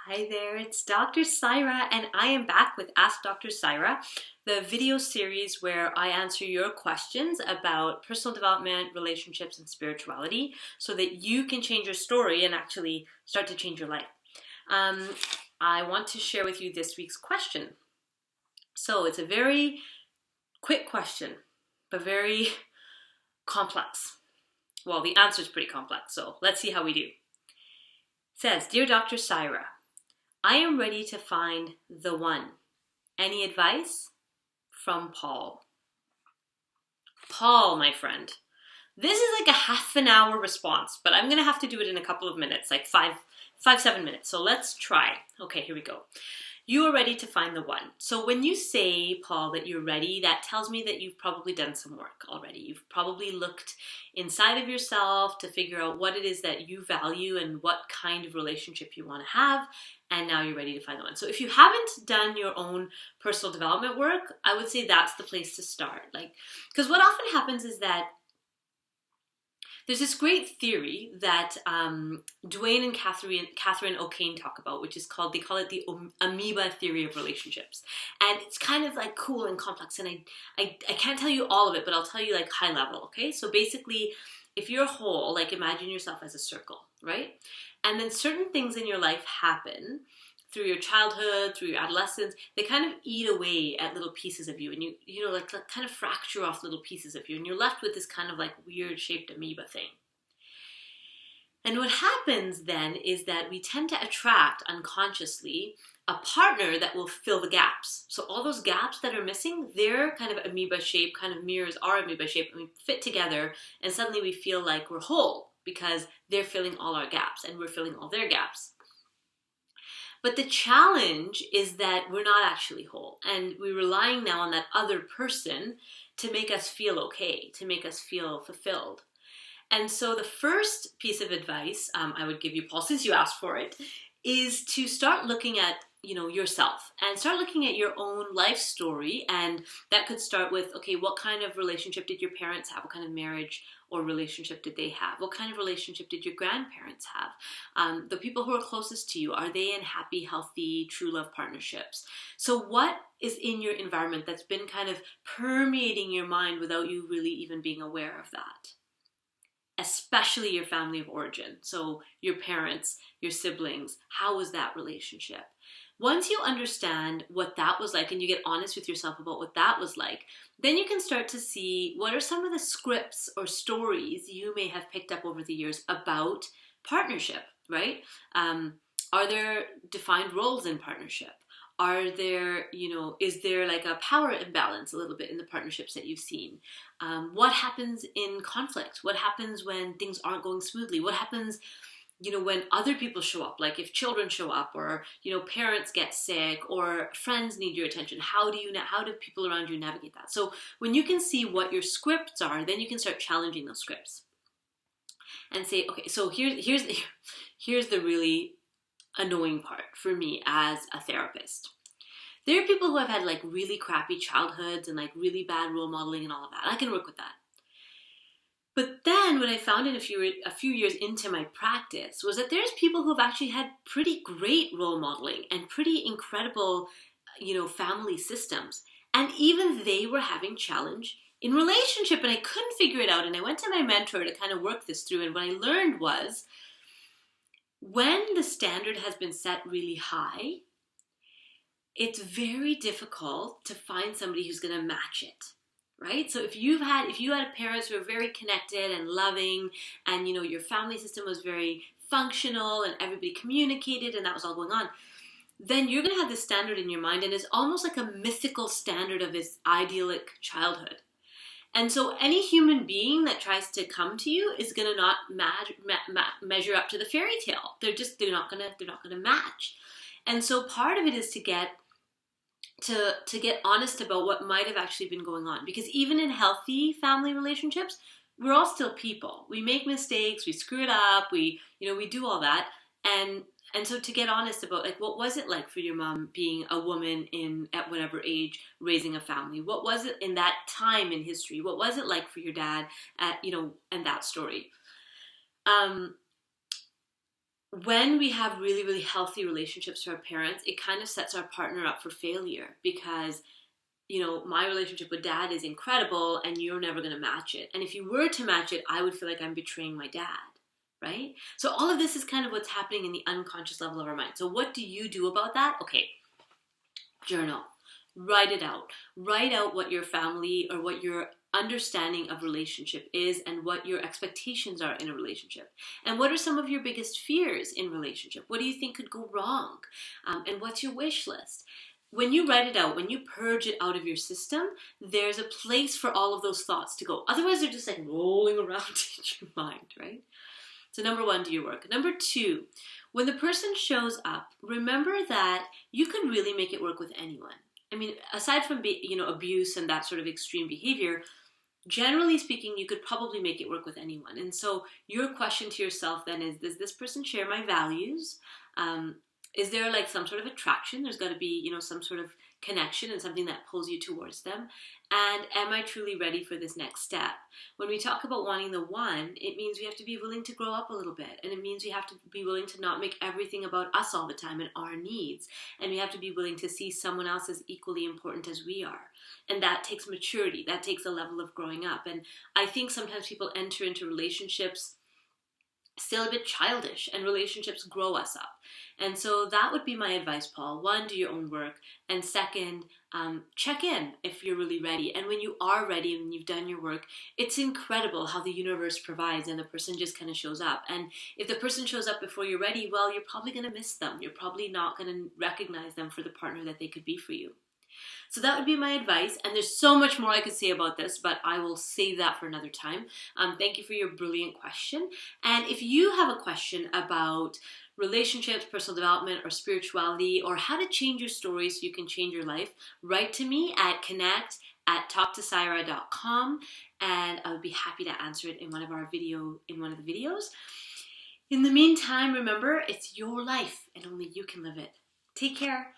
Hi there, it's Dr. Saira, and I am back with Ask Dr. Saira, the video series where I answer your questions about personal development, relationships, and spirituality so that you can change your story and actually start to change your life. I want to share with you this week's question. So it's a very quick question, but very complex. Well, the answer is pretty complex, so let's see how we do. It says, Dear Dr. Saira, I am ready to find the one. Any advice? From Paul. Paul, my friend. This is like a half an hour response, but I'm going to have to do it in a couple of minutes, like 7 minutes. So let's try. Okay, here we go. You are ready to find the one. So when you say, Paul, that you're ready, that tells me that you've probably done some work already. You've probably looked inside of yourself to figure out what it is that you value and what kind of relationship you want to have. And now you're ready to find the one. So if you haven't done your own personal development work, I would say that's the place to start. Because what often happens is that there's this great theory that Dwayne and Catherine O'Kane talk about, which is they call it the amoeba theory of relationships. And it's kind of like cool and complex. And I can't tell you all of it, but I'll tell you like high level, okay? So basically, if you're whole, like imagine yourself as a circle, right? And then certain things in your life happen through your childhood, through your adolescence, they kind of eat away at little pieces of you, and you know, like kind of fracture off little pieces of you, and you're left with this kind of like weird shaped amoeba thing. And what happens then is that we tend to attract unconsciously a partner that will fill the gaps. So all those gaps that are missing, their kind of amoeba shape kind of mirrors our amoeba shape, and we fit together, and suddenly we feel like we're whole because they're filling all our gaps and we're filling all their gaps. But the challenge is that we're not actually whole, and we're relying now on that other person to make us feel okay, to make us feel fulfilled. And so the first piece of advice I would give you, Paul, since you asked for it, is to start looking at yourself and start looking at your own life story. And that could start with, okay, what kind of relationship did your parents have? What kind of marriage or relationship did they have? What kind of relationship did your grandparents have? The people who are closest to you, are they in happy, healthy, true love partnerships? So what is in your environment that's been kind of permeating your mind without you really even being aware of that? Especially your family of origin. So your parents, your siblings, how was that relationship? Once you understand what that was like and you get honest with yourself about what that was like, then you can start to see what are some of the scripts or stories you may have picked up over the years about partnership, right? Are there defined roles in partnership? Are there, is there like a power imbalance a little bit in the partnerships that you've seen? What happens in conflict? What happens when things aren't going smoothly? What happens when other people show up, like if children show up or, parents get sick or friends need your attention, how do people around you navigate that? So when you can see what your scripts are, then you can start challenging those scripts and say, okay, so here's the really annoying part for me as a therapist. There are people who have had like really crappy childhoods and like really bad role modeling and all of that. I can work with that. But then what I found in a few years into my practice was that there's people who have actually had pretty great role modeling and pretty incredible, family systems. And even they were having challenge in relationship, and I couldn't figure it out. And I went to my mentor to kind of work this through. And what I learned was when the standard has been set really high, it's very difficult to find somebody who's going to match it. Right? So if you had parents who were very connected and loving and, your family system was very functional and everybody communicated and that was all going on, then you're going to have this standard in your mind, and it's almost like a mythical standard of this idyllic childhood. And so any human being that tries to come to you is going to not measure up to the fairy tale. They're not going to match. And so part of it is to get honest about what might have actually been going on. Because even in healthy family relationships, we're all still people. We make mistakes, we screw it up, we do all that. And so to get honest about like, what was it like for your mom being a woman at whatever age, raising a family? What was it in that time in history? What was it like for your dad and that story? when we have really, really healthy relationships to our parents, it kind of sets our partner up for failure because, you know, my relationship with dad is incredible and you're never going to match it. And if you were to match it, I would feel like I'm betraying my dad, right? So all of this is kind of what's happening in the unconscious level of our mind. So what do you do about that? Okay, journal. Write it out. Write out what your family or what your understanding of relationship is and what your expectations are in a relationship. And what are some of your biggest fears in relationship? What do you think could go wrong? And what's your wish list? When you write it out, when you purge it out of your system, there's a place for all of those thoughts to go. Otherwise, they're just like rolling around in your mind, right? So number one, do your work. Number two, when the person shows up, remember that you can really make it work with anyone. I mean, aside from abuse and that sort of extreme behavior, generally speaking, you could probably make it work with anyone. And so your question to yourself then is, does this person share my values? Is there like some sort of attraction? There's got to be, some sort of connection and something that pulls you towards them. And am I truly ready for this next step? When we talk about wanting the one, it means we have to be willing to grow up a little bit. And it means we have to be willing to not make everything about us all the time and our needs. And we have to be willing to see someone else as equally important as we are. And that takes maturity. That takes a level of growing up. And I think sometimes people enter into relationships still a bit childish, and relationships grow us up. And so that would be my advice, Paul. One, do your own work. And second, check in if you're really ready. And when you are ready and you've done your work, it's incredible how the universe provides and the person just kind of shows up. And if the person shows up before you're ready, well, you're probably going to miss them. You're probably not going to recognize them for the partner that they could be for you. So that would be my advice, and there's so much more I could say about this, but I will save that for another time. Thank you for your brilliant question. And if you have a question about relationships, personal development, or spirituality, or how to change your story so you can change your life, write to me at connect@talktosaira.com, and I would be happy to answer it in one of the videos. In the meantime, remember, it's your life, and only you can live it. Take care.